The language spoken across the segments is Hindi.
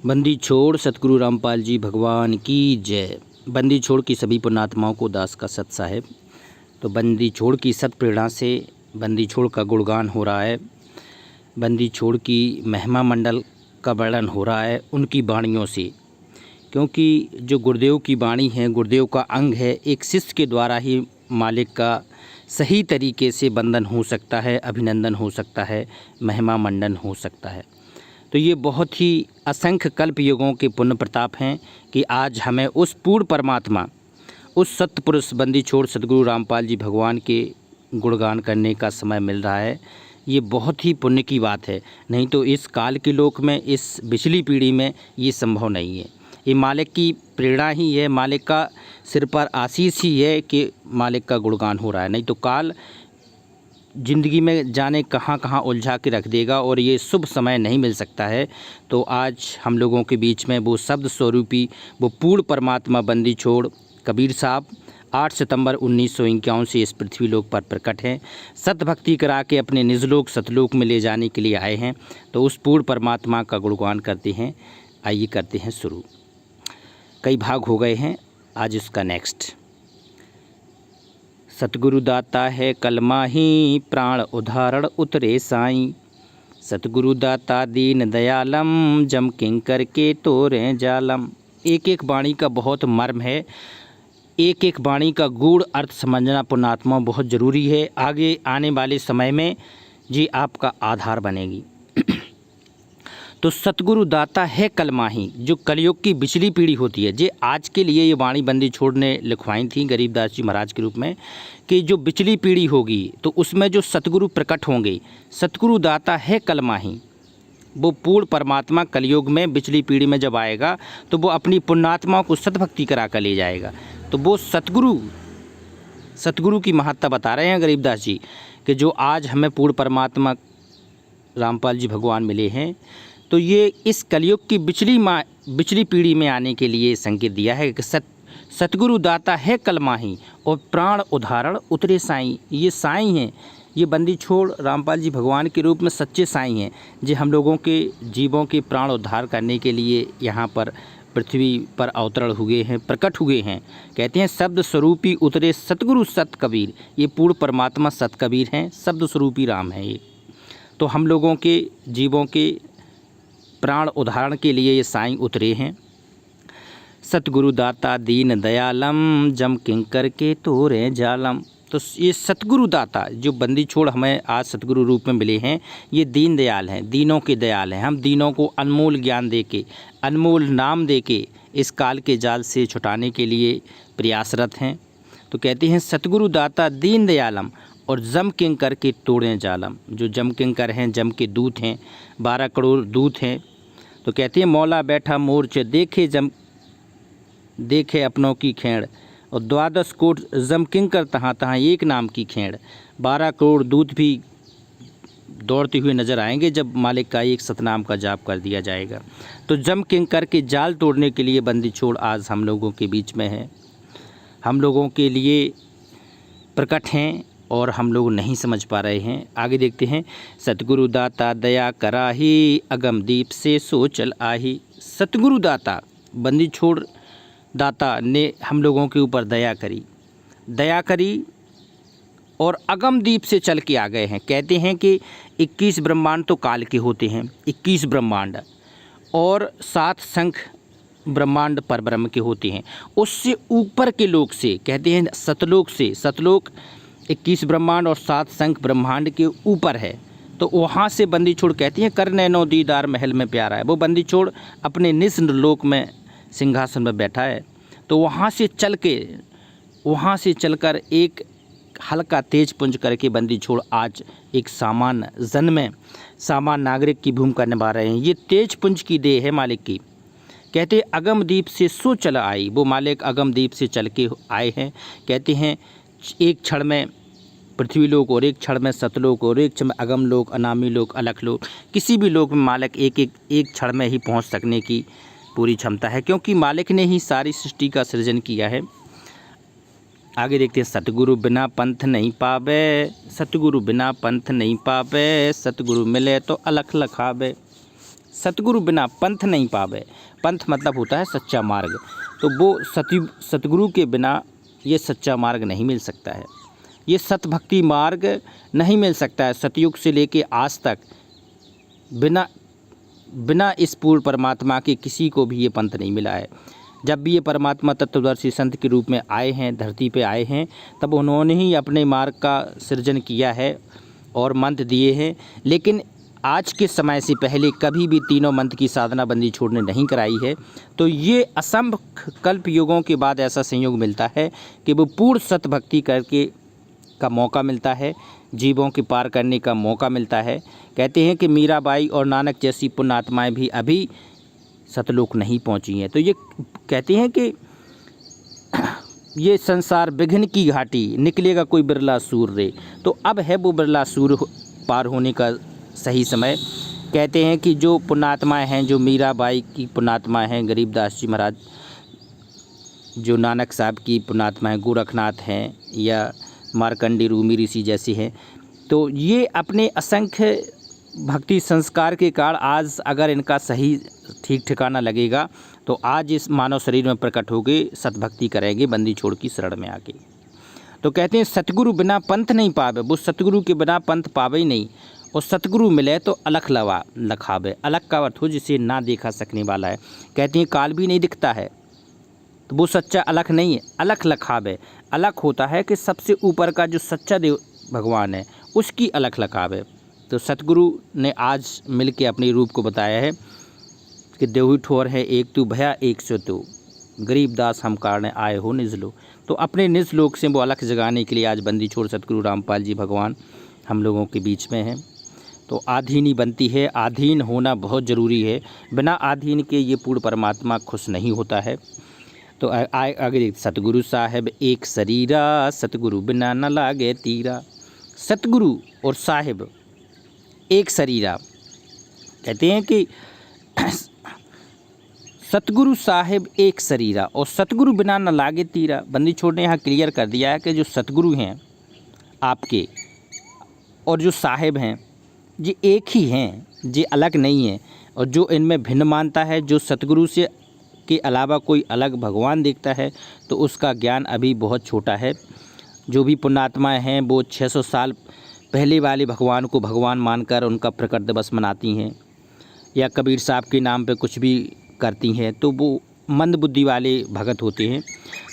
बंदी छोड़ सतगुरु रामपाल जी भगवान की जय। बंदी छोड़ की सभी पुण्यात्माओं को दास का सत साहेब। तो बंदी छोड़ की सत प्रेरणा से बंदी छोड़ का गुणगान हो रहा है, बंदी छोड़ की महिमा मंडल का वर्णन हो रहा है उनकी वाणियों से, क्योंकि जो गुरुदेव की वाणी है, गुरुदेव का अंग है, एक शिष्य के द्वारा ही मालिक का सही तरीके से वंदन हो सकता है, अभिनंदन हो सकता है, महिमा मंडन हो सकता है। तो ये बहुत ही असंख्य कल्प युगों के पुण्य प्रताप हैं कि आज हमें उस पूर्ण परमात्मा, उस सत्य पुरुष बंदी छोड़ सतगुरु रामपाल जी भगवान के गुणगान करने का समय मिल रहा है। ये बहुत ही पुण्य की बात है, नहीं तो इस काल के लोक में, इस पिछली पीढ़ी में ये संभव नहीं है। ये मालिक की प्रेरणा ही है, मालिक का सिर पर आशीष ही है कि मालिक का गुणगान हो रहा है, नहीं तो काल ज़िंदगी में जाने कहाँ कहाँ उलझा के रख देगा और ये शुभ समय नहीं मिल सकता है। तो आज हम लोगों के बीच में वो शब्द स्वरूपी, वो पूर्ण परमात्मा बंदी छोड़ कबीर साहब 8 सितंबर 1951 से इस पृथ्वी लोक पर प्रकट हैं। सत भक्ति करा के अपने निजलोक सतलोक में ले जाने के लिए आए हैं। तो उस पूर्ण परमात्मा का गुणगान करते हैं। आइए करते हैं शुरू। कई भाग हो गए हैं, आज इसका नेक्स्ट। सतगुरु दाता है कलमा ही, प्राण उदाहरण उतरे साईं। सतगुरु दाता दीन दयालम, जम किंकर के तोरे जालम। एक एक वाणी का बहुत मर्म है, एक एक वाणी का गूढ़ अर्थ समझना पुण्यात्मा बहुत ज़रूरी है। आगे आने वाले समय में जी आपका आधार बनेगी। तो सतगुरु दाता है कलमाही, जो कलयुग की बिचली पीढ़ी होती है, जे आज के लिए ये वाणी बंदी छोड़ने लिखवाई थी गरीबदास जी महाराज के रूप में, कि जो बिचली पीढ़ी होगी तो उसमें जो सतगुरु प्रकट होंगे, सतगुरु दाता है कलमाही, वो पूर्ण परमात्मा कलयुग में बिचली पीढ़ी में जब आएगा तो वो अपनी पुण्यात्माओं को सतभक्ति करा कर ले जाएगा। तो वो सतगुरु की महत्ता बता रहे हैं गरीबदास जी कि जो आज हमें पूर्ण परमात्मा रामपाल जी भगवान मिले हैं, तो ये इस कलयुग की बिचली पीढ़ी में आने के लिए संकेत दिया है कि सतगुरु दाता है कलमाही और प्राण उदाहरण उतरे साईं। ये साईं हैं, ये बंदी छोड़ रामपाल जी भगवान के रूप में सच्चे साईं हैं, जो हम लोगों के जीवों के प्राण उद्धार करने के लिए यहाँ पर पृथ्वी पर अवतरण हुए हैं, प्रकट हुए हैं। कहते हैं शब्द स्वरूपी उतरे सतगुरु सत कबीर। ये पूर्ण परमात्मा सत कबीर हैं, शब्द स्वरूपी राम हैं ये। तो हम लोगों के जीवों के प्राण उदाहरण के लिए ये साईं उतरे हैं। सतगुरु दाता दीन दयालम, जम किंकर के तोरे जालम। तो ये सतगुरु दाता जो बंदी छोड़ हमें आज सतगुरु रूप में मिले हैं, ये दीन दयाल हैं, दीनों के दयाल हैं। हम दीनों को अनमोल ज्ञान दे के, अनमोल नाम दे के इस काल के जाल से छुटाने के लिए प्रयासरत हैं। तो कहते हैं सतगुरु दाता दीन दयालम और जम किंकर के तोड़े जालम। जो जम किंकर हैं, जम के दूत हैं, 12 करोड़ दूत हैं। तो कहते हैं मौला बैठा मोर्चे, देखे अपनों की खेड़, और 12 कोट जम किंकर तहाँ तहाँ एक नाम की खेड़। 12 करोड़ दूत भी दौड़ते हुए नजर आएंगे जब मालिक का एक सतनाम का जाप कर दिया जाएगा। तो जम किंकर के जाल तोड़ने के लिए बंदी छोड़ आज हम लोगों के बीच में है, हम लोगों के लिए प्रकट हैं और हम लोग नहीं समझ पा रहे हैं। आगे देखते हैं। सतगुरु दाता दया कराही, अगम दीप से सो चल आही। सतगुरु दाता बंदी छोड़ दाता ने हम लोगों के ऊपर दया करी और अगम दीप से चल के आ गए हैं। कहते हैं कि 21 ब्रह्मांड तो काल के होते हैं, 21 ब्रह्मांड, और 7 शंख ब्रह्मांड परब्रह्म के होते हैं। उससे ऊपर के लोक से कहते हैं सतलोक से, सतलोक 21 ब्रह्मांड और 7 शंख ब्रह्मांड के ऊपर है। तो वहाँ से बंदी छोड़ कहती हैं कर नैनो दीदार महल में प्यारा है। वो बंदी छोड़ अपने निज लोक में सिंहासन में बैठा है। तो वहाँ से चलकर एक हल्का तेज पुंज करके बंदी छोड़ आज एक सामान्य जन में सामान्य नागरिक की भूमिका निभा रहे हैं। ये तेज पुंज की देह है मालिक की। कहते हैं अगम दीप से सो चल आई, वो मालिक अगम दीप से चल के आए हैं। कहते हैं एक क्षण में पृथ्वी लोक और एक क्षण में सतलोक और एक क्षण में अगम लोक, अनामी लोक, अलख लोक, किसी भी लोक में मालिक एक क्षण में ही पहुंच सकने की पूरी क्षमता है, क्योंकि मालिक ने ही सारी सृष्टि का सृजन किया है। आगे देखते हैं। सतगुरु बिना पंथ नहीं पावे, सतगुरु बिना पंथ नहीं पावे, सतगुरु मिले तो अलख लखावे। सतगुरु बिना पंथ नहीं पावे। पंथ मतलब होता है सच्चा मार्ग। तो वो सतगुरु के बिना ये सच्चा मार्ग नहीं मिल सकता है, ये सतभक्ति मार्ग नहीं मिल सकता है। सतयुग से लेके आज तक बिना इस पूर्ण परमात्मा के किसी को भी ये पंथ नहीं मिला है। जब भी ये परमात्मा तत्वदर्शी संत के रूप में आए हैं, धरती पे आए हैं, तब उन्होंने ही अपने मार्ग का सृजन किया है और मंत्र दिए हैं। लेकिन आज के समय से पहले कभी भी तीनों मंत्र की साधना बंदी छोड़ ने नहीं कराई है। तो ये असंख्य कल्प युगों के बाद ऐसा संयोग मिलता है कि वो पूर्ण सतभक्ति करके का मौका मिलता है, जीवों के पार करने का मौका मिलता है। कहते हैं कि मीराबाई और नानक जैसी पुण्यात्माएं भी अभी सतलोक नहीं पहुंची हैं। तो ये कहते हैं कि ये संसार विघ्न की घाटी, निकलेगा कोई बिरला सूर रे। तो अब है वो बिरला सूर पार होने का सही समय। कहते हैं कि जो पुण्यात्माएं हैं, जो मीराबाई की पुण्यात्मा हैं, गरीबदास जी महाराज, जो नानक साहब की पुण्यात्माएं, गोरखनाथ हैं या मार्कंडी रूमी ऋषि जैसे हैं, तो ये अपने असंख्य भक्ति संस्कार के कारण आज अगर इनका सही ठीक ठिकाना लगेगा तो आज इस मानव शरीर में प्रकट होकर सतभक्ति करेंगे बंदी छोड़ की शरण में आके। तो कहते हैं सतगुरु बिना पंथ नहीं पावे। वो सतगुरु के बिना पंथ पावे ही नहीं। और सतगुरु मिले तो अलख लखावे। अलख का अर्थ हो जिसे ना देखा सकने वाला है। कहते हैं काल भी नहीं दिखता है तो वो सच्चा अलख नहीं है, अलख लखावे। अलख होता है कि सबसे ऊपर का जो सच्चा देव भगवान है उसकी अलख लखावे। तो सतगुरु ने आज मिल के अपने रूप को बताया है कि देवही ठोर है एक तू भया एक सो तू, गरीबदास हम कारण आए हो निज लो। तो अपने निज लोक से वो अलख जगाने के लिए आज बंदी छोड़ सतगुरु रामपाल जी भगवान हम लोगों के बीच में हैं। तो आधीन ही बनती है, आधीन होना बहुत ज़रूरी है। बिना आधीन के ये पूर्ण परमात्मा खुश नहीं होता है। तो अगर सतगुरु साहेब एक शरीरा, सतगुरु बिना न लागे तीरा। सतगुरु और साहिब एक शरीरा। कहते हैं कि सतगुरु साहिब एक शरीरा और सतगुरु बिना न लागे तीरा। बंदी छोड़ ने यहाँ क्लियर कर दिया है कि जो सतगुरु हैं आपके और जो साहिब हैं ये एक ही हैं, ये अलग नहीं हैं। और जो इनमें भिन्न मानता है, जो सतगुरु से के अलावा कोई अलग भगवान देखता है, तो उसका ज्ञान अभी बहुत छोटा है। जो भी पुण्यात्माएं हैं वो 600 साल पहले वाले भगवान को भगवान मानकर उनका प्रकट दिवस मनाती हैं या कबीर साहब के नाम पे कुछ भी करती हैं, तो वो मंद बुद्धि वाले भगत होते हैं।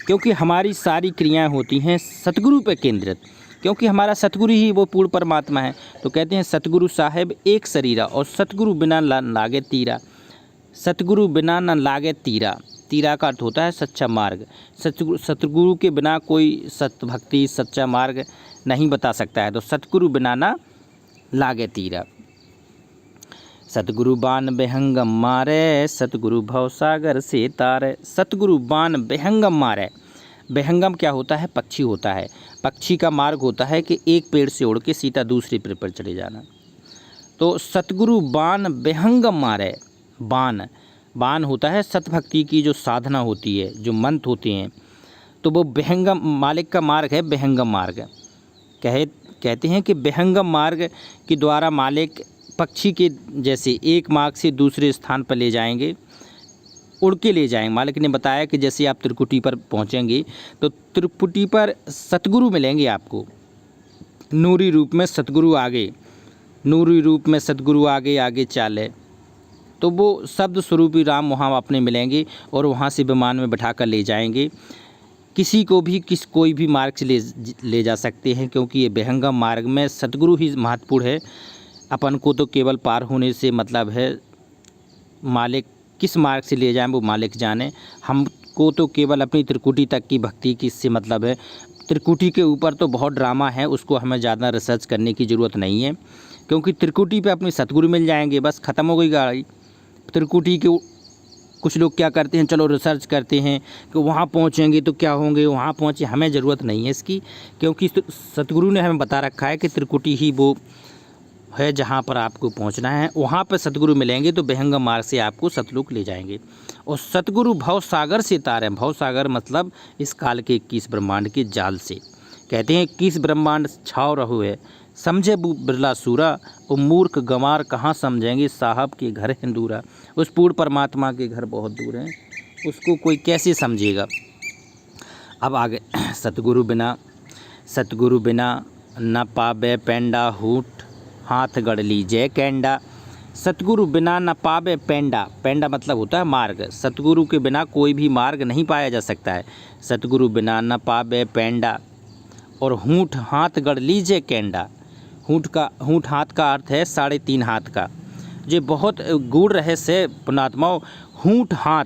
क्योंकि हमारी सारी क्रियाएं होती हैं सतगुरु पर केंद्रित, क्योंकि हमारा सतगुरु ही वो पूर्ण परमात्मा है। तो कहते हैं सतगुरु साहिब एक शरीरा और सतगुरु बिना लागे तीरा। सतगुरु बिना न लागे तीरा। तीरा का अर्थ होता है सच्चा मार्ग। सतगुरु के बिना कोई सतभक्ति सच्चा मार्ग नहीं बता सकता है। तो सतगुरु बिना न लागे तीरा। सतगुरु बाण बेहंगम मारे, सतगुरु भवसागर से तारे। सतगुरु बाण बेहंगम मारे। बेहंगम क्या होता है? पक्षी होता है। पक्षी का मार्ग होता है कि एक पेड़ से उड़ के सीधा दूसरे पेड़ पर चले जाना। तो सतगुरु बाण बेहंगम मारे। बाण होता है सतभक्ति की जो साधना होती है, जो मंत्र होते हैं। तो वो बेहंगम मालिक का मार्ग है, बेहंगम मार्ग। कहते हैं कि बेहंगम मार्ग के द्वारा मालिक पक्षी के जैसे एक मार्ग से दूसरे स्थान पर ले जाएंगे, उड़ के ले जाएंगे। मालिक ने बताया कि जैसे आप त्रिकुटी पर पहुंचेंगे तो त्रिकुटी पर सतगुरु मिलेंगे आपको नूरी रूप में। सतगुरु आगे नूरी रूप में सतगुरु आगे आगे चाले। तो वो शब्द स्वरूपी राम वहाँ अपने मिलेंगे और वहाँ से विमान में बैठा कर ले जाएंगे। किसी को भी कोई भी मार्ग से ले जा सकते हैं, क्योंकि ये बेहंगम मार्ग में सतगुरु ही महत्वपूर्ण है। अपन को तो केवल पार होने से मतलब है, मालिक किस मार्ग से ले जाएं वो मालिक जाने। हमको तो केवल अपनी त्रिकुटी तक की भक्ति की इससे मतलब है। त्रिकुटी के ऊपर तो बहुत ड्रामा है, उसको हमें ज़्यादा रिसर्च करने की ज़रूरत नहीं है, क्योंकि त्रिकुटी पे अपने सतगुरु मिल जाएंगे, बस ख़त्म हो गई गाड़ी। त्रिकुटी के कुछ लोग क्या करते हैं, चलो रिसर्च करते हैं कि वहाँ पहुँचेंगे तो क्या होंगे, वहाँ पहुँचे। हमें ज़रूरत नहीं है इसकी, क्योंकि सतगुरु ने हमें बता रखा है कि त्रिकुटी ही वो है जहाँ पर आपको पहुँचना है। वहाँ पर सतगुरु मिलेंगे तो बेहंगम मार्ग से आपको सतलोक ले जाएंगे। और सतगुरु भव सागर से तारे। भव सागर मतलब इस काल के 21 ब्रह्मांड के जाल से। कहते हैं 21 ब्रह्मांड छाव रहो है, समझे बिरला सूरा, वो मूर्ख गंवार कहाँ समझेंगे, साहब के घर हिंदूरा। उस पूर्ण परमात्मा के घर बहुत दूर हैं, उसको कोई कैसे समझेगा। अब आगे, सतगुरु बिना न पावे पेंडा, हूट हाथ गढ़ लीजिए कैंडा। सतगुरु बिना न पावे पेंडा, पेंडा मतलब होता है मार्ग। सतगुरु के बिना कोई भी मार्ग नहीं पाया जा सकता है। सतगुरु बिना न पावे पेंडा, और हूट हाथ गढ़ लीजिए कैंडा। हूट हाथ का अर्थ है 3.5 हाथ का। ये बहुत गूढ़ रहस्य पुणात्माओं। हूट हाथ,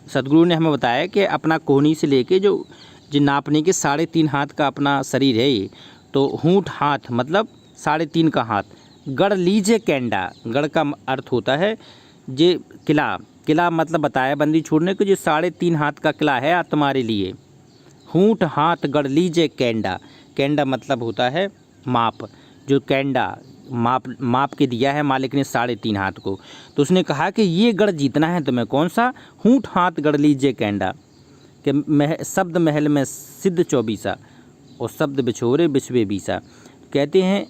सतगुरु ने हमें बताया कि अपना कोहनी से लेके जो नापने के 3.5 हाथ का अपना शरीर है ये। तो हूट हाथ मतलब 3.5 का हाथ। गढ़ लीजिए कैंडा, गढ़ का अर्थ होता है जे किला मतलब बताया बंदी छोड़ने को, जो 3.5 हाथ का किला है आज तुम्हारे लिए। हूट हाथ गढ़ लीजिए कैंडा, कैंडा मतलब होता है माप। जो कैंडा माप के दिया है मालिक ने 3.5 हाथ को, तो उसने कहा कि ये गढ़ जीतना है तुम्हें। कौन सा? हूट हाथ गढ़ लीजिए कैंडा। कि शब्द महल में सिद्ध 24, और शब्द बिछोरे बिछवे 20। कहते हैं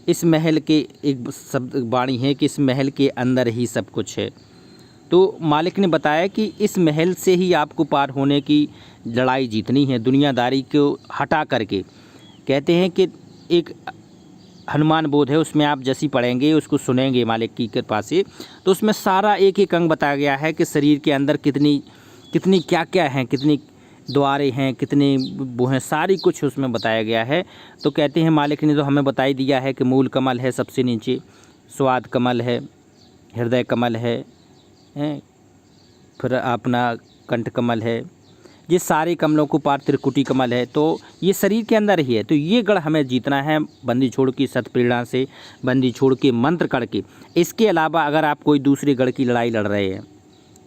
इस महल के, एक शब्द वाणी है कि इस महल के अंदर ही सब कुछ है। तो मालिक ने बताया कि इस महल से ही आपको पार होने की लड़ाई जीतनी है, दुनियादारी को हटा करके। कहते हैं कि एक हनुमान बोध है, उसमें आप जैसी पढ़ेंगे उसको सुनेंगे मालिक की कृपा से, तो उसमें सारा एक एक अंग बताया गया है कि शरीर के अंदर कितनी क्या क्या हैं, कितनी द्वारे हैं, कितने वो हैं, सारी कुछ उसमें बताया गया है। तो कहते हैं मालिक ने तो हमें बता ही दिया है कि मूल कमल है सबसे नीचे, स्वाद कमल है, हृदय कमल है, फिर अपना कंठ कमल है, ये सारे कमलों को पार त्रिकुटी कमल है। तो ये शरीर के अंदर ही है। तो ये गढ़ हमें जीतना है बंदी छोड़ की सत प्रेरणा से, बंदी छोड़ के मंत्र करके। इसके अलावा अगर आप कोई दूसरे गढ़ की लड़ाई लड़ रहे हैं,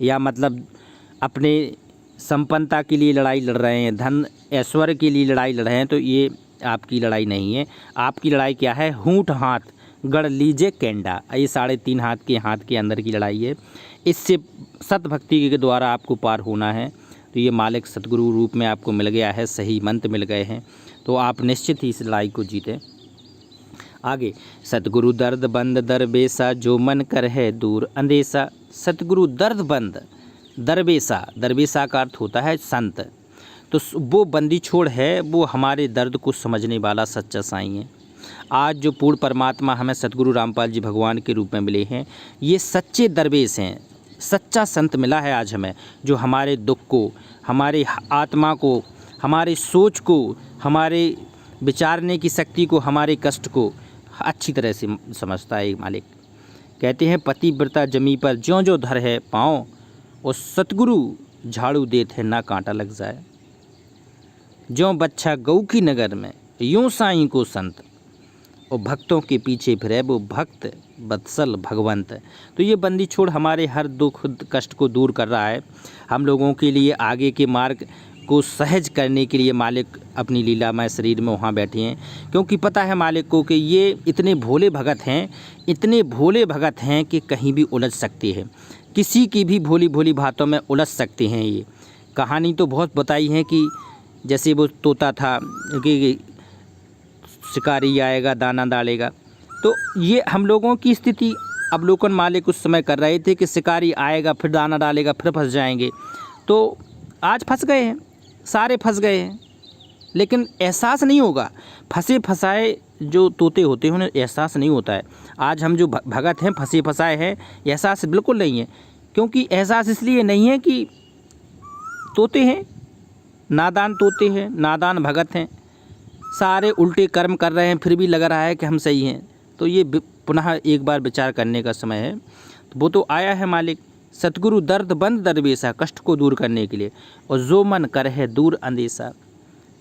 या मतलब अपने संपन्नता के लिए लड़ाई लड़ रहे हैं, धन ऐश्वर्य के लिए लड़ाई लड़ रहे हैं, तो ये आपकी लड़ाई नहीं है। आपकी लड़ाई क्या है? हूट हाथ गढ़ लीजिए कैंडा। ये 3.5 हाथ के अंदर की लड़ाई है। इससे सत भक्ति के द्वारा आपको पार होना है। तो ये मालिक सतगुरु रूप में आपको मिल गया है, सही मंत्र मिल गए हैं, तो आप निश्चित ही इस लड़ाई को जीतें। आगे, सतगुरु दर्द बंद दरबेसा, जो मन कर है दूर अंदेशा। सतगुरु दर्द बंद दरबेसा का अर्थ होता है संत। तो वो बंदी छोड़ है, वो हमारे दर्द को समझने वाला सच्चा साईं है। आज जो पूर्ण परमात्मा हमें सतगुरु रामपाल जी भगवान के रूप में मिले हैं, ये सच्चे दरवेश हैं, सच्चा संत मिला है आज हमें, जो हमारे दुख को, हमारे आत्मा को, हमारे सोच को, हमारे विचारने की शक्ति को, हमारे कष्ट को अच्छी तरह से समझता है मालिक। कहते हैं पतिव्रता जमी पर ज्यों ज्यों धर है पाँव, और सतगुरु झाड़ू देते हैं ना कांटा लग जाए। ज्यों बच्चा गऊ की नगर में यूं साईं को संत, और भक्तों के पीछे फिरे वो भक्त बत्सल भगवंत। तो ये बंदी छोड़ हमारे हर दुख कष्ट को दूर कर रहा है। हम लोगों के लिए आगे के मार्ग को सहज करने के लिए मालिक अपनी लीलामय शरीर में वहाँ बैठे हैं, क्योंकि पता है मालिक को कि ये इतने भोले भगत हैं, इतने भोले भगत हैं कि कहीं भी उलझ सकते हैं, किसी की भी भोली भोली बातों में उलझ सकते हैं। ये कहानी तो बहुत बताई है कि जैसे वो तोता था कि शिकारी आएगा दाना डालेगा, तो ये हम लोगों की स्थिति अवलोकन मालिक उस समय कर रहे थे कि शिकारी आएगा फिर दाना डालेगा फिर फंस जाएंगे। तो आज फंस गए हैं, सारे फंस गए हैं, लेकिन एहसास नहीं होगा। फंसे फंसाए जो तोते होते हैं उन्हें एहसास नहीं होता है। आज हम जो भगत हैं फंसे फंसाए हैं, एहसास बिल्कुल नहीं है। क्योंकि एहसास इसलिए नहीं है कि तोते हैं, नादान तोते हैं, नादान भगत हैं, सारे उल्टे कर्म कर रहे हैं, फिर भी लग रहा है कि हम सही हैं। तो ये पुनः एक बार विचार करने का समय है। तो वो तो आया है मालिक सतगुरु दर्द बंद दरवेशा, कष्ट को दूर करने के लिए, और जो मन कर है दूर अंदेशा।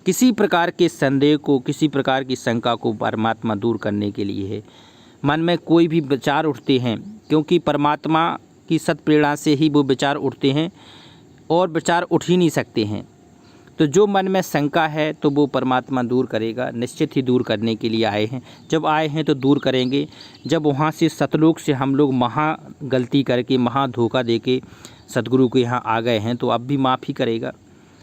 किसी प्रकार के संदेह को, किसी प्रकार की शंका को परमात्मा दूर करने के लिए है। मन में कोई भी विचार उठते हैं, क्योंकि परमात्मा की सत प्रेरणा से ही वो विचार उठते हैं, और विचार उठ ही नहीं सकते हैं। तो जो मन में शंका है तो वो परमात्मा दूर करेगा, निश्चित ही दूर करने के लिए आए हैं। जब आए हैं तो दूर करेंगे। जब वहाँ से सतलोक से हम लोग महा गलती करके, महा धोखा दे के सतगुरु के यहाँ आ गए हैं, तो अब भी माफ़ ही करेगा।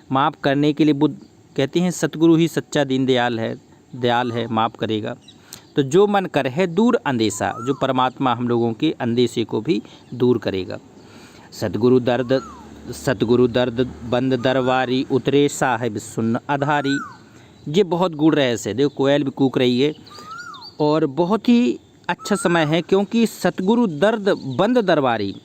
माफ़ करने के लिए बुद्ध कहते हैं सतगुरु ही सच्चा दीनदयाल है, दयाल है, माफ़ करेगा। तो जो मन कर है दूर अंदेशा, जो परमात्मा हम लोगों के अंदेशे को भी दूर करेगा। सतगुरु दर्द बंद दरबारी, उतरे साहिब सुन आधारी। ये बहुत गूढ़ रहस्य है। देखो कोयल भी कूक रही है और बहुत ही अच्छा समय है, क्योंकि सतगुरु दर्द बंद दरबारी,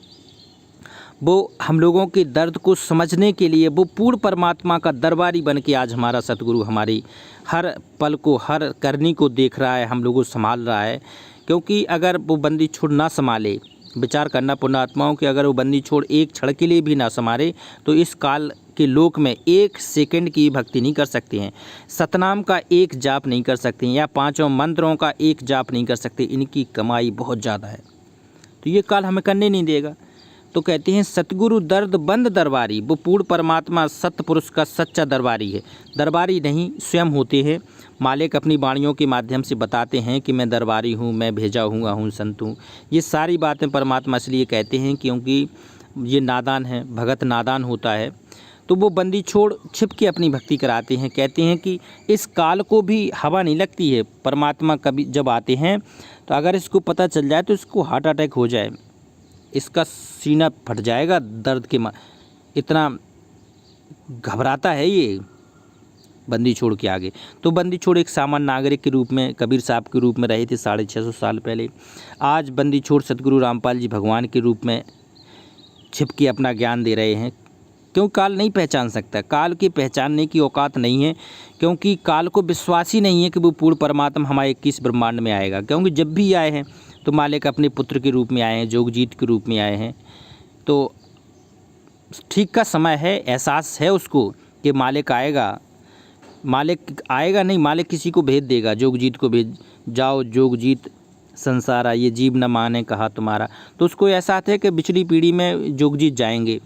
वो हम लोगों के दर्द को समझने के लिए वो पूर्ण परमात्मा का दरबारी बन के आज हमारा सतगुरु हमारी हर पल को, हर करनी को देख रहा है, हम लोगों को संभाल रहा है। क्योंकि अगर वो बंदी छोड़ ना संभाले, विचार करना पुण्यात्माओं कि अगर वो बंदी छोड़ एक क्षण के लिए भी ना संभाले तो इस काल के लोक में एक सेकंड की भक्ति नहीं कर सकते हैं, सतनाम का एक जाप नहीं कर सकते हैं, या पांचों मंत्रों का एक जाप नहीं कर सकते। इनकी कमाई बहुत ज़्यादा है, तो ये काल हमें करने नहीं देगा। तो कहते हैं सतगुरु दर्द बंद दरबारी, वो पूर्ण परमात्मा सतपुरुष का सच्चा दरबारी है। दरबारी नहीं, स्वयं होते हैं। मालिक अपनी वाणियों के माध्यम से बताते हैं कि मैं दरबारी हूँ, मैं भेजा हुआ हूँ, संत हूँ। ये सारी बातें परमात्मा इसलिए कहते हैं क्योंकि ये नादान है, भगत नादान होता है। तो वो बंदी छोड़ छिप के अपनी भक्ति कराते हैं। कहते हैं कि इस काल को भी हवा नहीं लगती है। परमात्मा कभी जब आते हैं तो अगर इसको पता चल जाए तो इसको हार्ट अटैक हो जाए, इसका सीना फट जाएगा दर्द के इतना घबराता है ये बंदी छोड़ के आगे। तो बंदी छोड़ एक सामान्य नागरिक के रूप में, कबीर साहब के रूप में रहे थे 650 साल पहले। आज बंदी छोड़ सतगुरु रामपाल जी भगवान के रूप में छिप के अपना ज्ञान दे रहे हैं। क्यों काल नहीं पहचान सकता, काल की पहचानने की औकात नहीं है, क्योंकि काल को विश्वास ही नहीं है कि वो पूर्ण परमात्मा हमारे 21 ब्रह्मांड में आएगा। क्योंकि जब भी आए हैं तो मालिक अपने पुत्र के रूप में आए हैं, जोगजीत के रूप में आए हैं। तो ठीक का समय है, एहसास है उसको कि मालिक आएगा। मालिक आएगा नहीं, मालिक किसी को भेज देगा, जोगजीत को भेज, जाओ जोगजीत संसारा, ये जीव न माने कहा तुम्हारा। तो उसको एहसास है कि पिछली पीढ़ी में जोगजीत जाएंगे,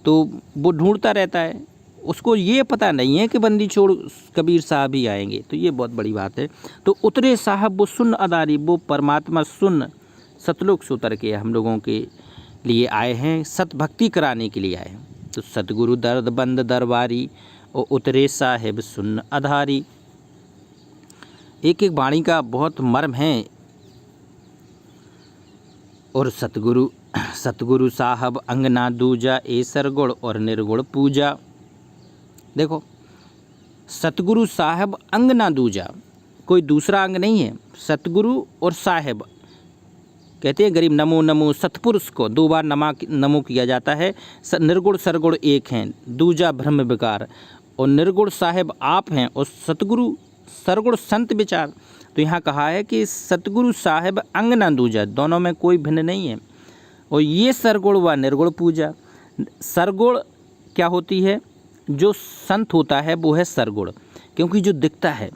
तो वो ढूंढता रहता है। उसको ये पता नहीं है कि बंदी छोड़ कबीर साहब ही आएंगे। तो ये बहुत बड़ी बात है। तो उतरे साहब वो सुन अदारी, वो परमात्मा सुन सतलोक से उतर के हम लोगों के लिए आए हैं, सत भक्ति कराने के लिए आए हैं। तो सतगुरु दर्द बंद दरबारी और उतरे साहेब सुन आधारी। एक एक वाणी का बहुत मर्म है। और सतगुरु साहब अंगना दूजा, ए सरगुण और निर्गुण पूजा। देखो सतगुरु साहब अंगना दूजा, कोई दूसरा अंग नहीं है। सतगुरु और साहब कहते हैं गरीब नमो नमो सतपुरुष को 2 बार नमो किया जाता है। निर्गुण सरगुण एक हैं, दूजा ब्रह्म विकार, और निर्गुण साहेब आप हैं, और सतगुरु सरगुण संत विचार। तो यहाँ कहा है कि सतगुरु साहेब अंगना दूजा, दोनों में कोई भिन्न नहीं है। और ये सरगुण व निर्गुण पूजा। सरगुण क्या होती है? जो संत होता है वो है सरगुण, क्योंकि जो दिखता है।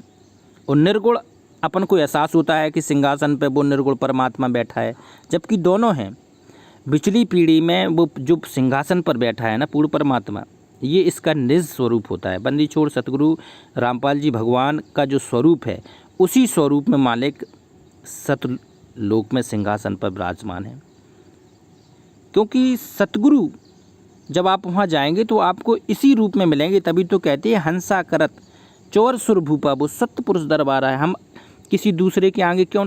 और निर्गुण अपन को एहसास होता है कि सिंहासन पे वो निर्गुण परमात्मा बैठा है, जबकि दोनों हैं। पिछली पीढ़ी में वो जो सिंहासन पर बैठा है ना पूर्ण परमात्मा, ये इसका निज स्वरूप होता है। बंदी छोड़ सतगुरु रामपाल जी भगवान का जो स्वरूप है, उसी स्वरूप में मालिक सतलोक में सिंहासन पर विराजमान है। क्योंकि सतगुरु जब आप वहाँ जाएंगे तो आपको इसी रूप में मिलेंगे। तभी तो कहते हैं हंसा करत चौर सुर भूपा, वो सतपुरुष दरबार है। हम किसी दूसरे के आगे क्यों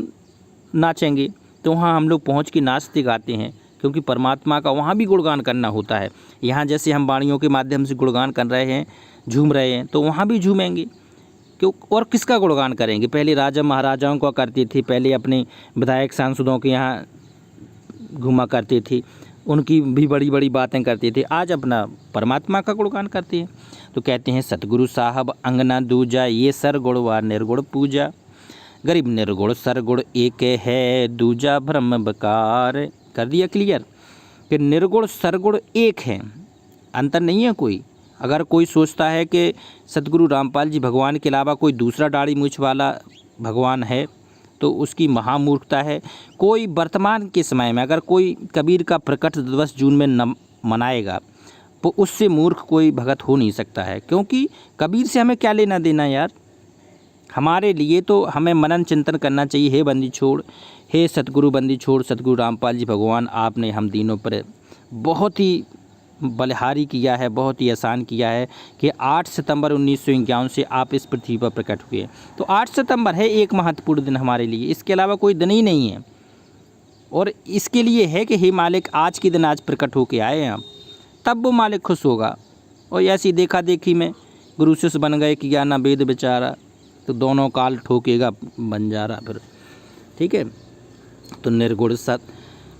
नाचेंगे? तो वहाँ हम लोग पहुँच के नाचते गाते हैं, क्योंकि परमात्मा का वहाँ भी गुणगान करना होता है। यहाँ जैसे हम वाणियों के माध्यम से गुणगान कर रहे हैं, झूम रहे हैं, तो वहाँ भी झूमेंगे। क्यों? और किसका गुणगान करेंगे? पहले राजा महाराजाओं का करते थे, पहले अपने विधायक सांसदों के यहाँ घूमा करते थे, उनकी भी बड़ी बड़ी बातें करते थे। आज अपना परमात्मा का गुणगान करते हैं। तो कहते हैं सतगुरु साहब अंगना दूजा, ये सरगुण व निर्गुण पूजा। गरीब निर्गुण सरगुण एक है, दूजा ब्रह्म बकार। कर दिया क्लियर कि निर्गुण सरगुण एक है, अंतर नहीं है कोई। अगर कोई सोचता है कि सतगुरु रामपाल जी भगवान के अलावा कोई दूसरा दाढ़ी मूछ वाला भगवान है, तो उसकी महामूर्खता है। कोई वर्तमान के समय में अगर कोई कबीर का प्रकट दिवस जून में मनाएगा, तो उससे मूर्ख कोई भगत हो नहीं सकता है। क्योंकि कबीर से हमें क्या लेना देना यार। हमारे लिए तो हमें मनन चिंतन करना चाहिए। हे बंदी छोड़, हे सतगुरु बंदी छोड़, सतगुरु रामपाल जी भगवान, आपने हम दीनों पर बहुत ही बलिहारी किया है, बहुत ही आसान किया है कि 8 सितंबर 1951 से आप इस पृथ्वी पर प्रकट हुए। तो 8 सितंबर है एक महत्वपूर्ण दिन हमारे लिए, इसके अलावा कोई दिन ही नहीं है। और इसके लिए है कि हे मालिक आज के दिन आज प्रकट होके आए हैं हम, तब वो मालिक खुश होगा। और ऐसी देखा देखी में गुरु शिष्य बन गए कि ज्ञाना वेद बेचारा, तो दोनों काल ठोकेगा बंजारा फिर। ठीक है, तो निर्गुण सत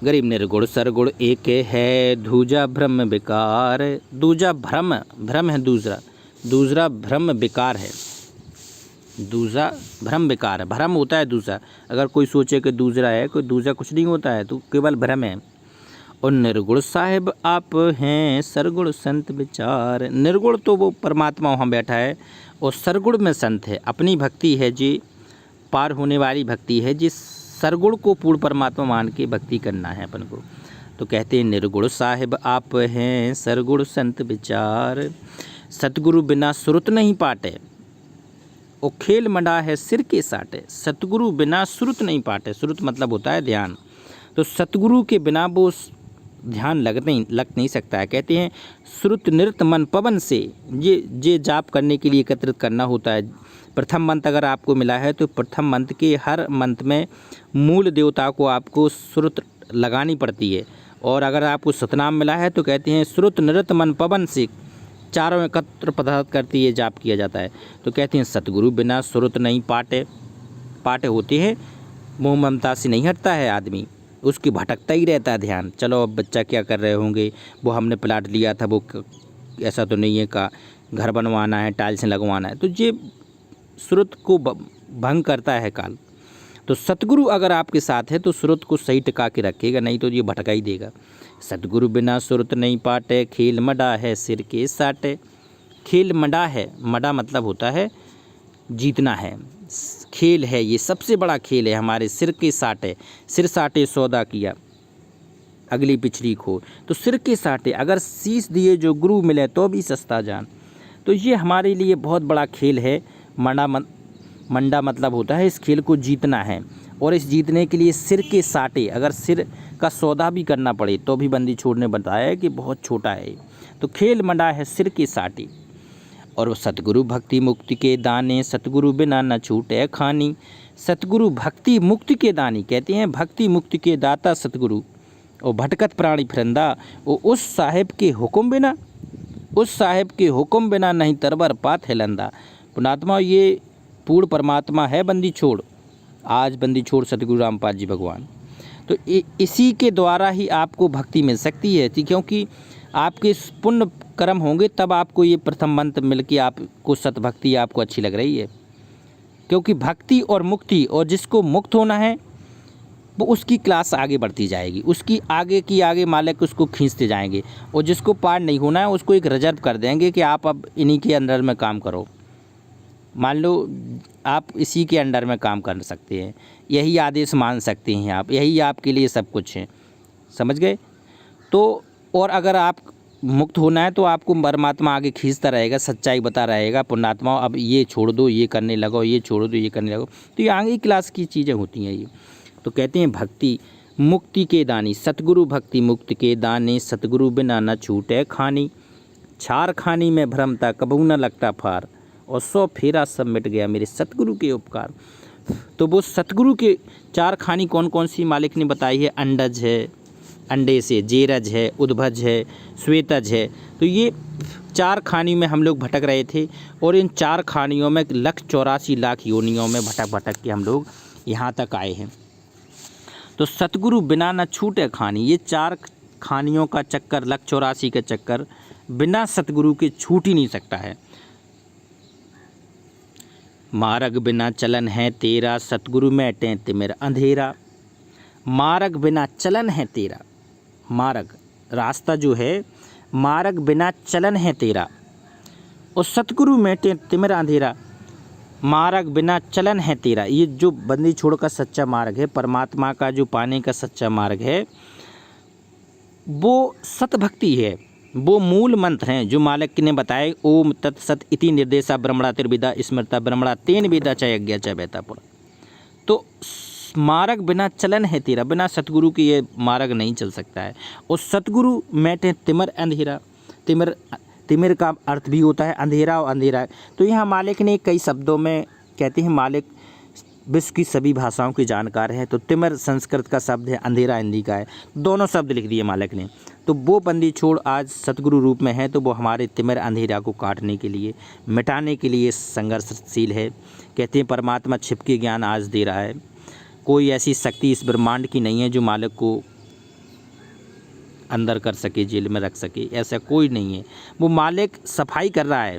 गरीब निर्गुण सरगुण एक है, दूजा भ्रम विकार। दूजा भ्रम, भ्रम है दूसरा भ्रम विकार है। दूसरा भ्रम विकार है, भ्रम होता है दूसरा। अगर कोई सोचे कि दूसरा है, कोई दूसरा कुछ नहीं होता है, तो केवल भ्रम है। और निर्गुण साहिब आप हैं, सरगुण संत विचार। निर्गुण तो वो परमात्मा वहाँ बैठा है, और सरगुण में संत है। अपनी भक्ति है जी पार होने वाली भक्ति है, जिस सरगुण को पूर्ण परमात्मा मान के भक्ति करना है अपन को। तो कहते हैं निर्गुण साहिब आप हैं, सरगुण संत विचार। सतगुरु बिना सुरत नहीं पाटे, और खेल मंडा है सिर के साटे। सतगुरु बिना सुरत नहीं पाटे, सुरत मतलब होता है ध्यान। तो सतगुरु के बिना वो ध्यान लग नहीं सकता है। कहते हैं श्रुत नृत मन पवन से, ये जाप करने के लिए एकत्रित करना होता है। प्रथम मंत्र अगर आपको मिला है तो प्रथम मंत्र के हर मंत्र में मूल देवता को आपको श्रुत लगानी पड़ती है। और अगर आपको सतनाम मिला है तो कहते हैं श्रुत नृत मन पवन से, चारों एकत्र पदार्थ करती ये जाप किया जाता है। तो कहते हैं सतगुरु बिना श्रुत नहीं पाटे। पाटे होते हैं, मोह ममता से नहीं हटता है आदमी, उसकी भटकता ही रहता है ध्यान। चलो अब बच्चा क्या कर रहे होंगे, वो हमने प्लाट लिया था, वो ऐसा तो नहीं है का घर बनवाना है, टाइल्स लगवाना है, तो ये श्रुत को भंग करता है काल। तो सतगुरु अगर आपके साथ है तो श्रुत को सही टिका के रखेगा, नहीं तो ये भटका ही देगा। सतगुरु बिना श्रुत नहीं पाटे, खेल मडा है सिर के साटे। खेल मडा है, मडा मतलब होता है जीतना है, खेल है, ये सबसे बड़ा खेल है हमारे सिर के साटे। सिर साटे सौदा किया अगली पिछली खो, तो सिर के साटे अगर शीश दिए जो गुरु मिले तो भी सस्ता जान। तो ये हमारे लिए बहुत बड़ा खेल है। मंडा मतलब होता है इस खेल को जीतना है, और इस जीतने के लिए सिर के साटे, अगर सिर का सौदा भी करना पड़े तो भी बंदी छोड़ ने बताया कि बहुत छोटा है। तो खेल मंडा है सिर के साटे। और सतगुरु भक्ति मुक्ति के दाने, सतगुरु बिना न छूटे खानी। सतगुरु भक्ति मुक्ति के दानी, कहते हैं भक्ति मुक्ति के दाता सतगुरु, और भटकत प्राणी फिरंदा। और उस साहेब के हुक्म बिना नहीं तरबर पात है लंदा। पुणात्मा ये पूर्ण परमात्मा है बंदी छोड़, आज बंदी छोड़ सतगुरु रामपाल जी भगवान। तो इसी के द्वारा ही आपको भक्ति मिल सकती है, क्योंकि आपके पुण्य कर्म होंगे तब आपको ये प्रथम मंत्र मिल के आपको सतभक्ति आपको अच्छी लग रही है। क्योंकि भक्ति और मुक्ति, और जिसको मुक्त होना है वो उसकी क्लास आगे बढ़ती जाएगी, उसकी आगे की आगे मालिक उसको खींचते जाएंगे। और जिसको पार नहीं होना है उसको एक रिजर्व कर देंगे कि आप अब इन्हीं के अंडर में काम करो। मान लो आप इसी के अंडर में काम कर सकते हैं, यही आदेश मान सकते हैं आप, यही आपके लिए सब कुछ है, समझ गए। तो और अगर आप मुक्त होना है तो आपको परमात्मा आगे खींचता रहेगा, सच्चाई बता रहेगा, पुण्यात्मा अब ये छोड़ दो ये करने लगो, ये छोड़ दो ये करने लगो। तो ये आगे क्लास की चीज़ें होती हैं ये। तो कहते हैं भक्ति मुक्ति के दानी, सतगुरु भक्ति मुक्ति के दाने। सतगुरु बिना न छूटे खानी, छार खानी में भ्रमता कबू न लगता फार। और 100 फेरा सब मिट गया मेरे सतगुरु के उपकार। तो वो सतगुरु के 4 खानी कौन कौन सी मालिक ने बताई है। अंडज है, अंडे से, जेरज है, उद्भज है, श्वेतज है। तो ये 4 खानियों में हम लोग भटक रहे थे, और इन 4 खानियों में 1,84,00,000 योनियों में भटक के हम लोग यहाँ तक आए हैं। तो सतगुरु बिना न छूटे खानी, ये 4 खानियों का चक्कर, 1,84,00,000 का चक्कर बिना सतगुरु के छूट ही नहीं सकता है। मार्ग बिना चलन है तेरा, सतगुरु मैटे तिमिर अंधेरा। मार्ग बिना चलन है तेरा, मार्ग रास्ता जो है, मार्ग बिना चलन है तेरा, और सतगुरु मैटे तिमिर अंधेरा। मार्ग बिना चलन है तेरा, ये जो बंदी छोड़ का सच्चा मार्ग है, परमात्मा का जो पाने का सच्चा मार्ग है, वो सतभक्ति है, वो मूल मंत्र हैं जो मालिक ने बताए। ओम तत्सत इति निर्देशा ब्रह्मणा तिर्विदा स्मृता ब्रह्मणा तेन वेदा च यज्ञ च वेता पुरा। तो मार्ग बिना चलन है तेरा, बिना सतगुरु के ये मार्ग नहीं चल सकता है। और सतगुरु मैटे तिमिर अंधेरा, तिमिर का अर्थ भी होता है अंधेरा और अंधेरा। तो यहाँ मालिक ने कई शब्दों में कहते हैं मालिक विश्व की सभी भाषाओं की जानकार है। तो तिमिर संस्कृत का शब्द है, अंधेरा हिंदी का है, दोनों शब्द लिख दिए मालिक ने। तो वो बंदी छोड़ आज सतगुरु रूप में है, तो वो हमारे तिमिर अंधेरा को काटने के लिए, मिटाने के लिए संघर्षशील है। कहते हैं परमात्मा छिप के ज्ञान आज दे रहा है। कोई ऐसी शक्ति इस ब्रह्मांड की नहीं है जो मालिक को अंदर कर सके, जेल में रख सके, ऐसा कोई नहीं है। वो मालिक सफाई कर रहा है,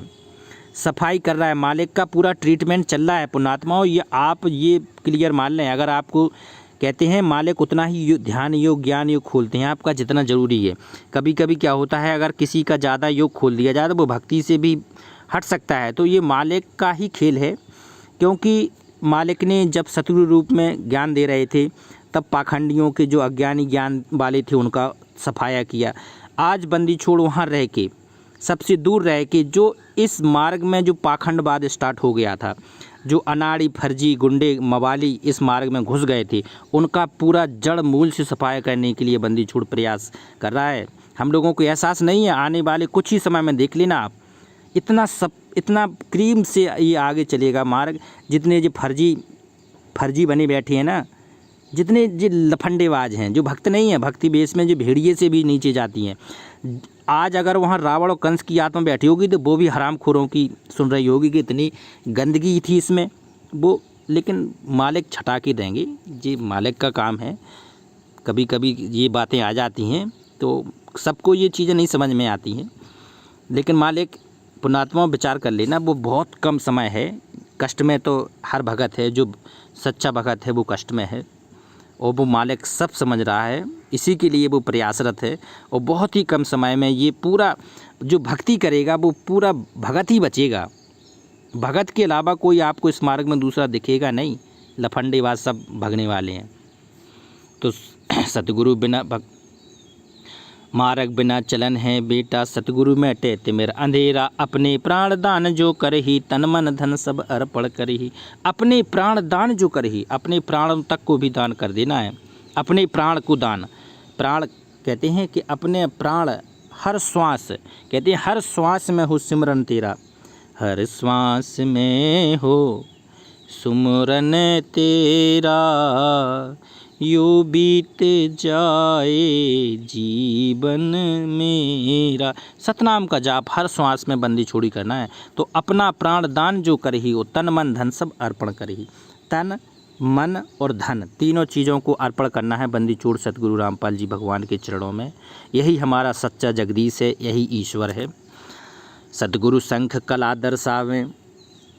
सफाई कर रहा है, मालिक का पूरा ट्रीटमेंट चल रहा है पुण्यात्माओं। ये आप ये क्लियर मान लें। अगर आपको कहते हैं मालिक उतना ही ध्यान योग ज्ञान योग खोलते हैं आपका जितना ज़रूरी है। कभी कभी क्या होता है, अगर किसी का ज़्यादा योग खोल दिया जाए तो वो भक्ति से भी हट सकता है। तो ये मालिक का ही खेल है, क्योंकि मालिक ने जब सतगुरु रूप में ज्ञान दे रहे थे तब पाखंडियों के जो अज्ञानी ज्ञान वाले थे उनका सफाया किया। आज बंदी छोड़ वहाँ रह के, सबसे दूर रह के, जो इस मार्ग में जो पाखंडवाद स्टार्ट हो गया था, जो अनाड़ी फर्जी गुंडे मवाली इस मार्ग में घुस गए थे, उनका पूरा जड़ मूल से सफाया करने के लिए बंदी छोड़ प्रयास कर रहा है। हम लोगों को एहसास नहीं है, आने वाले कुछ ही समय में देख लेना आप, इतना क्रीम से ये आगे चलेगा मार्ग। जितने जो फर्जी बने बैठे हैं ना, जितने जो लफंडेबाज हैं, जो भक्त नहीं है, भक्ति बेस में जो भेड़िए से भी नीचे जाती हैं, आज अगर वहाँ रावण और कंस की आत्मा बैठी होगी तो वो भी हरामखोरों की सुन रही होगी कि इतनी गंदगी थी इसमें वो। लेकिन मालिक छटा के देंगे, ये मालिक का काम है। कभी कभी ये बातें आ जाती हैं तो सबको ये चीज़ें नहीं समझ में आती हैं, लेकिन मालिक पुण्यात्मा विचार कर लेना, वो बहुत कम समय है। कष्ट में तो हर भगत है, जो सच्चा भगत है वो कष्ट में है, और वो मालिक सब समझ रहा है, इसी के लिए वो प्रयासरत है। और बहुत ही कम समय में ये पूरा जो भक्ति करेगा वो पूरा भगत ही बचेगा। भगत के अलावा कोई आपको इस मार्ग में दूसरा दिखेगा नहीं, लफंडेबाज सब भगने वाले हैं। तो सतगुरु बिना मार्ग बिना चलन है बेटा, सतगुरु मैटे तिमिर अंधेरा, अपने प्राण दान जो करही, तन मन धन सब अर्पण करही। अपने प्राण दान जो करही, अपने प्राण तक को भी दान कर देना है, अपने प्राण को दान। प्राण कहते हैं कि अपने प्राण, हर श्वास, कहते हैं हर श्वास में हो सिमरन तेरा, हर श्वास में हो सुमरन तेरा, यूं बीत जाए जीवन मेरा। सतनाम का जाप हर श्वास में बंदी छोड़ी करना है। तो अपना प्राण दान जो करही, वो तन मन धन सब अर्पण करही। तन मन और धन तीनों चीज़ों को अर्पण करना है बंदी छोड़ सतगुरु रामपाल जी भगवान के चरणों में। यही हमारा सच्चा जगदीश है, यही ईश्वर है। सतगुरु शंख कला दर्शावें।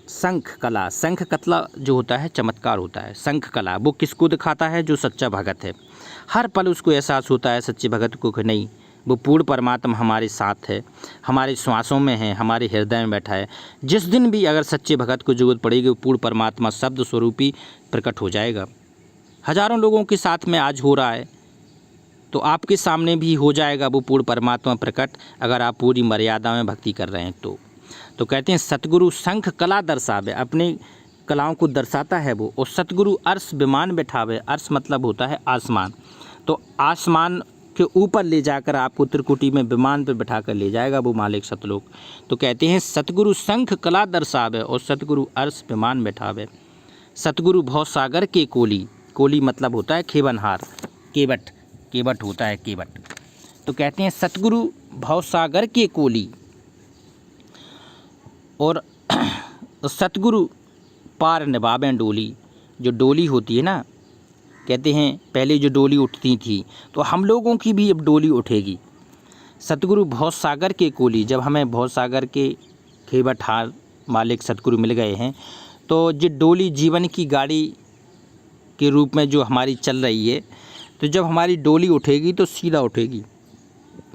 शंख कला, शंख कतला जो होता है चमत्कार होता है। शंख कला वो किसको दिखाता है? जो सच्चा भगत है। हर पल उसको एहसास होता है सच्चे भगत को कि नहीं, वो पूर्ण परमात्मा हमारे साथ है, हमारे श्वासों में है, हमारे हृदय में बैठा है। जिस दिन भी अगर सच्चे भगत को जरूरत पड़ेगी वो पूर्ण परमात्मा शब्द स्वरूपी प्रकट हो जाएगा। हजारों लोगों के साथ में आज हो रहा है, तो आपके सामने भी हो जाएगा वो पूर्ण परमात्मा प्रकट, अगर आप पूरी मर्यादा में भक्ति कर रहे हैं तो कहते हैं सतगुरु शंख कला दर्शावे, अपने कलाओं को दर्शाता है वो। और सतगुरु अर्श विमान बैठावे, अर्श मतलब होता है आसमान, तो आसमान के ऊपर ले जाकर आपको त्रिकुटी में विमान पर बैठा कर ले जाएगा वो मालिक सतलोक। तो कहते हैं सतगुरु शंख कला दर्शावे और सतगुरु अर्श विमान बैठावे। सतगुरु भवसागर के कोली, कोली मतलब होता है खेवनहार, केवट, केवट होता है केवट। तो कहते हैं सतगुरु भवसागर के कोली और सतगुरु पार निभावें डोली। जो डोली होती है ना, कहते हैं पहले जो डोली उठती थी, तो हम लोगों की भी अब डोली उठेगी। सतगुरु भवसागर के कोली, जब हमें भवसागर के खेवटहार मालिक सतगुरु मिल गए हैं, तो जो डोली जीवन की गाड़ी के रूप में जो हमारी चल रही है, तो जब हमारी डोली उठेगी तो सीधा उठेगी,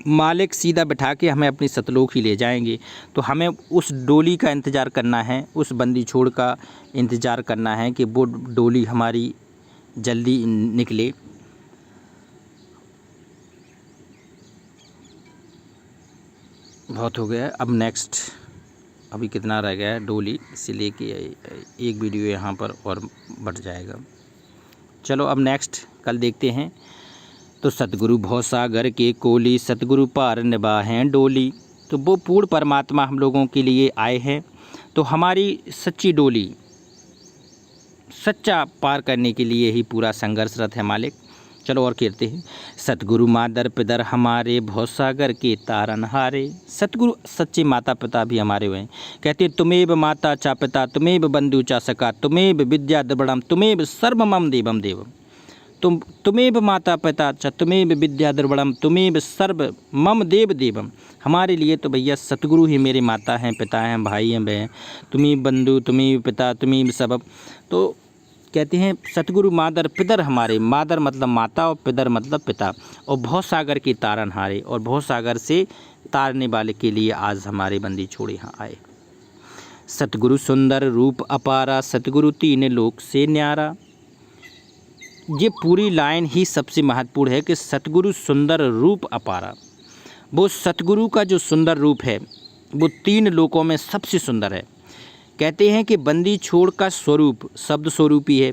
मालिक सीधा बिठा के हमें अपनी सतलोक ही ले जाएंगे। तो हमें उस डोली का इंतज़ार करना है, उस बंदी छोड़ का इंतज़ार करना है कि वो डोली हमारी जल्दी निकले। बहुत हो गया, अब नेक्स्ट, अभी कितना रह गया है डोली, इसीलिए कि एक वीडियो यहाँ पर और बढ़ जाएगा। चलो अब नेक्स्ट कल देखते हैं। तो सतगुरु भवसागर के कोली, सतगुरु पार निभाएं डोली। तो वो पूर्ण परमात्मा हम लोगों के लिए आए हैं, तो हमारी सच्ची डोली सच्चा पार करने के लिए ही पूरा संघर्षरत है मालिक। चलो और कहते हैं, सतगुरु मादर पिदर हमारे भवसागर के तारनहारे। सतगुरु सच्चे माता पिता भी हमारे हुए हैं। कहते हैं, तुमेव माता चा पिता, तुमेव बंधु चा सखा, तुमेव विद्या द्रविड़म, तुमेव सर्वमम देवम देवम। तुमेव माता पिता च, तुमेव विद्या द्रविड़म, तुमेव सर्व मम देव देवम। हमारे लिए तो भैया सतगुरु ही मेरे माता हैं, पिता हैं, भाई हैं, बहन, तुम्ही बंधु, तुम्ही पिता, तुम्ही सबब। तो कहते हैं सतगुरु मादर पिदर हमारे, मादर मतलब माता और पिदर मतलब पिता, और भवसागर के तारनहारे, और भवसागर से तारने वाले के लिए आज हमारे बंदी छोड़ यहाँ आए। सतगुरु सुंदर रूप अपारा, सतगुरु तीन लोक से न्यारा। ये पूरी लाइन ही सबसे महत्वपूर्ण है कि सतगुरु सुंदर रूप अपारा। वो सतगुरु का जो सुंदर रूप है वो तीन लोकों में सबसे सुंदर है। कहते हैं कि बंदी छोड़ का स्वरूप शब्द स्वरूप ही है।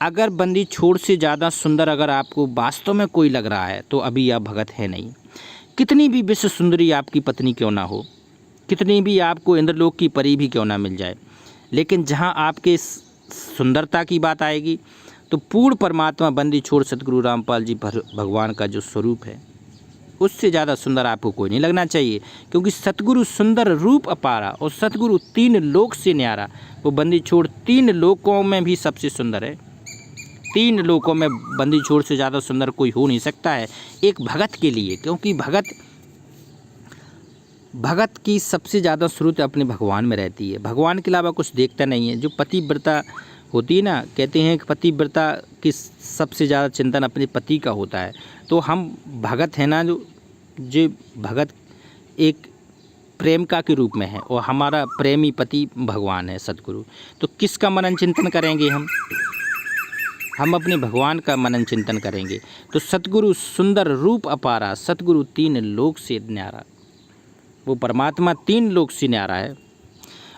अगर बंदी छोड़ से ज़्यादा सुंदर अगर आपको वास्तव में कोई लग रहा है तो अभी आप भगत है नहीं। कितनी भी विश्व सुंदरी आपकी पत्नी क्यों ना हो, कितनी भी आपको इंद्रलोक की परी भी क्यों ना मिल जाए, लेकिन जहाँ आपके सुंदरता की बात आएगी तो पूर्ण परमात्मा बंदी छोड़ सतगुरु रामपाल जी भगवान का जो स्वरूप है उससे ज़्यादा सुंदर आपको कोई नहीं लगना चाहिए। क्योंकि सतगुरु सुंदर रूप अपारा और सतगुरु तीन लोक से न्यारा। वो बंदी छोड़ तीन लोकों में भी सबसे सुंदर है। तीन लोकों में बंदी छोड़ से ज़्यादा सुंदर कोई हो नहीं सकता है एक भगत के लिए। क्योंकि भगत की सबसे ज़्यादा स्रोत अपने भगवान में रहती है, भगवान के अलावा कुछ देखता नहीं है। जो पतिव्रता होती है ना, कहते हैं कि पतिव्रता की सबसे ज़्यादा चिंतन अपने पति का होता है। तो हम भगत हैं ना, जो भगत एक प्रेमिका के रूप में है और हमारा प्रेमी पति भगवान है सतगुरु। तो किसका मनन चिंतन करेंगे हम अपने भगवान का मनन चिंतन करेंगे। तो सतगुरु सुंदर रूप अपारा, सतगुरु तीन लोक से न्यारा। वो परमात्मा तीन लोक से न्यारा है।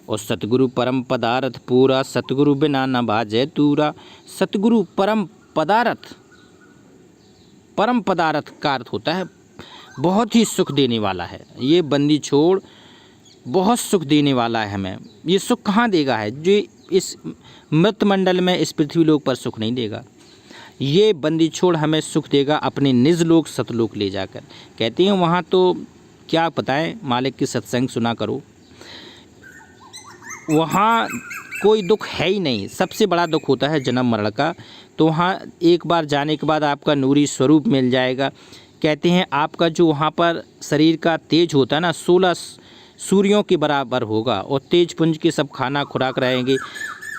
और सतगुरु परम पदार्थ पूरा, सतगुरु बिना न बाजे तूरा। सतगुरु परम पदार्थ, परम पदार्थ का अर्थ होता है बहुत ही सुख देने वाला है। ये बंदी छोड़ बहुत सुख देने वाला है हमें। ये सुख कहाँ देगा है, जो इस मृत मंडल में इस पृथ्वी लोक पर सुख नहीं देगा। ये बंदी छोड़ हमें सुख देगा अपने निज लोक सतलोक ले जाकर। कहते हैं वहाँ तो क्या बताएं, मालिक की सत्संग सुना करो, वहाँ कोई दुख है ही नहीं। सबसे बड़ा दुख होता है जन्म मरण का। तो वहाँ एक बार जाने के बाद आपका नूरी स्वरूप मिल जाएगा। कहते हैं आपका जो वहाँ पर शरीर का तेज होता है ना, 16 सूर्यों के बराबर होगा और तेज पुंज के सब खाना खुराक रहेंगे।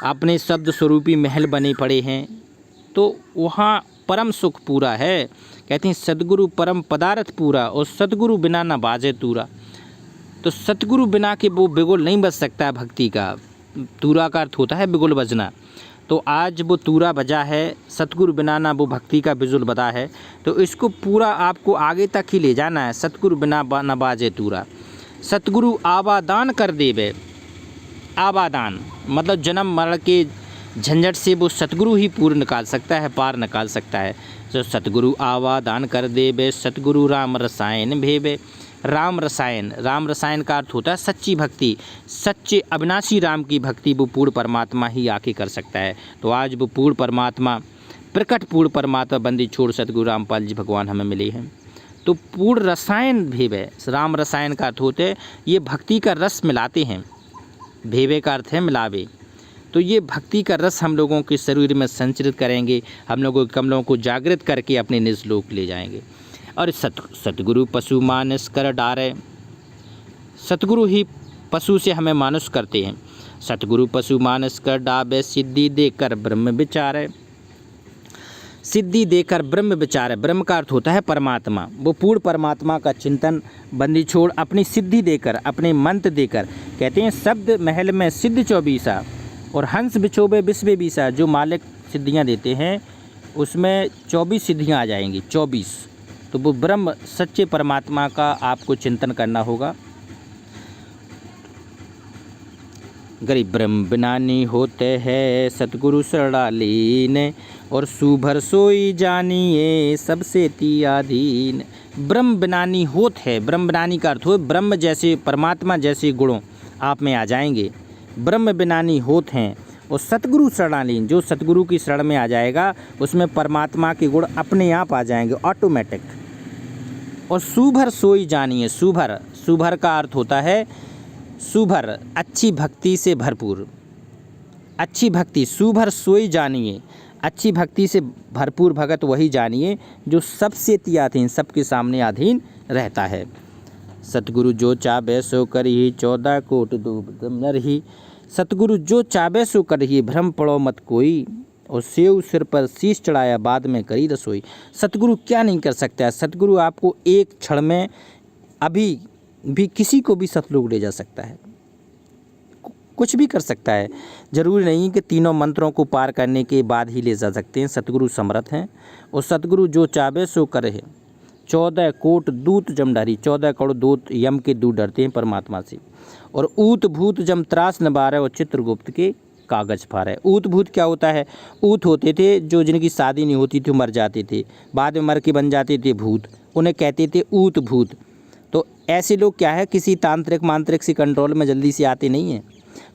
अपने शब्द स्वरूपी महल बने पड़े हैं। तो वहाँ परम सुख पूरा है। कहते हैं सतगुरु परम पदार्थ पूरा और सतगुरु बिना न बाजे तूरा। तो सतगुरु बिना के वो बिगुल नहीं बज सकता है भक्ति का। तूरा का अर्थ होता है बिगुल बजना। तो आज वो तूरा बजा है, सतगुरु बिना ना वो भक्ति का बिजुल बजा है। तो इसको पूरा आपको आगे तक ही ले जाना है। सतगुरु बिना न बाजे तूरा। सतगुरु आवादान कर देवे। आवादान मतलब जन्म मरण के झंझट से वो सतगुरु ही पूर्ण निकाल सकता है, पार निकाल सकता है। तो सतगुरु आवादान कर देवे, सतगुरु राम रसायन भेवे। राम रसायन, राम रसायन का अर्थ होता है सच्ची भक्ति। सच्चे अविनाशी राम की भक्ति वो पूर्ण परमात्मा ही आके कर सकता है। तो आज वो पूर्ण परमात्मा, प्रकट पूर्ण परमात्मा बंदी छोड़ सतगुरु रामपाल जी भगवान हमें मिले हैं। तो पूर्ण रसायन भेवे, राम रसायन का अर्थ होते हैं ये भक्ति का रस मिलाते हैं। भेवे का अर्थ है मिलावे। तो ये भक्ति का रस हम लोगों के शरीर में संचरित करेंगे, हम लोगों के कमलों को जागृत करके अपने निज लोक ले जाएंगे। और सतगुरु पशु मानस कर डारे। सतगुरु ही पशु से हमें मानुष करते हैं। सतगुरु पशु मानस कर डाबे, सिद्धि देकर ब्रह्म विचारे। सिद्धि देकर ब्रह्म विचारे। ब्रह्म का अर्थ होता है परमात्मा। वो पूर्ण परमात्मा का चिंतन बंदी छोड़ अपनी सिद्धि देकर, अपने मंत्र देकर। कहते हैं शब्द महल में सिद्ध 24 और हंस बिछोबे विश्व बीसा। जो मालिक सिद्धियाँ देते हैं उसमें 24 सिद्धियाँ आ जाएंगी, 24। तो वो ब्रह्म सच्चे परमात्मा का आपको चिंतन करना होगा। गरीब ब्रह्म बिना नहीं होते हैं, सतगुरु शरणालीन। और सुभर सोई जानिए सबसे तियाधीन। ब्रह्म बनानी होत है, ब्रह्म बनानी का अर्थ हो ब्रह्म जैसे परमात्मा जैसे गुणों आप में आ जाएंगे। ब्रह्म बनानी होत हैं और सतगुरु शरणालीन, जो सतगुरु की शरण में आ जाएगा उसमें परमात्मा के गुण अपने आप आ जाएंगे ऑटोमेटिक। और सुभर सोई जानिए, सुभर, सुभर का अर्थ होता है सुभर, अच्छी भक्ति से भरपूर, अच्छी भक्ति। सुभर सोई जानिए, अच्छी भक्ति से भरपूर भगत वही जानिए जो सबसे अधीन, सबके सामने अधीन रहता है। सतगुरु जो चाबे सो करही 14 कोट दूबदम नरही। सतगुरु जो चाबे सो करही, भ्रम पड़ो मत कोई, और सेव सिर पर शीश चढ़ाया बाद में करी रसोई। सतगुरु क्या नहीं कर सकता है? सतगुरु आपको एक क्षण में अभी भी किसी को भी सतलोक ले जा सकता है, कुछ भी कर सकता है। जरूरी नहीं कि तीनों मंत्रों को पार करने के बाद ही ले जा सकते हैं। सतगुरु समर्थ हैं। और सतगुरु जो चाबे सो करे, 14 कोट दूत जम डरी, 14 करोड़ दूत यम के दूत डरते हैं परमात्मा से। और ऊत भूत जम त्रास नबारे और चित्रगुप्त के कागज फाड़े। ऊत भूत क्या होता है? ऊत होते थे जो जिनकी शादी नहीं होती थी, मर जाते थे, बाद में मर के बन जाते थे भूत, उन्हें कहते थे ऊत भूत। तो ऐसे लोग क्या है, किसी तांत्रिक मांत्रिक से कंट्रोल में जल्दी से आते नहीं हैं,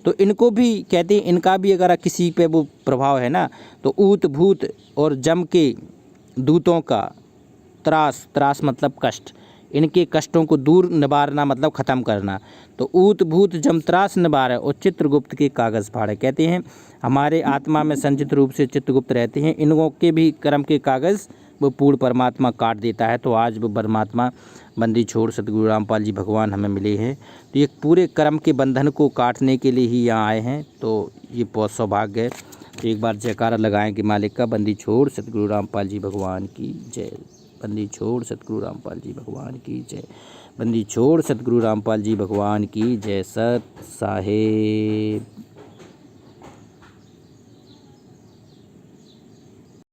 तो इनको भी कहते हैं, इनका भी अगर किसी पे वो प्रभाव है ना, तो ऊत भूत और जम के दूतों का त्रास, त्रास मतलब कष्ट, इनके कष्टों को दूर निवारना मतलब ख़त्म करना। तो ऊत भूत जम त्रास निवारे और चित्रगुप्त के कागज़ फाड़े। कहते हैं हमारे आत्मा में संचित रूप से चित्रगुप्त रहते हैं, इनको के भी कर्म के कागज़ वो पूर्ण परमात्मा काट देता है। तो आज वो परमात्मा बंदी छोड़ सतगुरु रामपाल जी भगवान हमें मिले हैं, तो ये पूरे कर्म के बंधन को काटने के लिए ही यहाँ आए हैं। तो ये बहुत सौभाग्य है। तो एक बार जयकारा लगाएं कि मालिक का बंदी छोड़ सतगुरु रामपाल जी भगवान की जय। बंदी छोड़ सतगुरु रामपाल जी भगवान की जय। बंदी छोड़ सतगुरु रामपाल जी भगवान की जय। सत साहेब।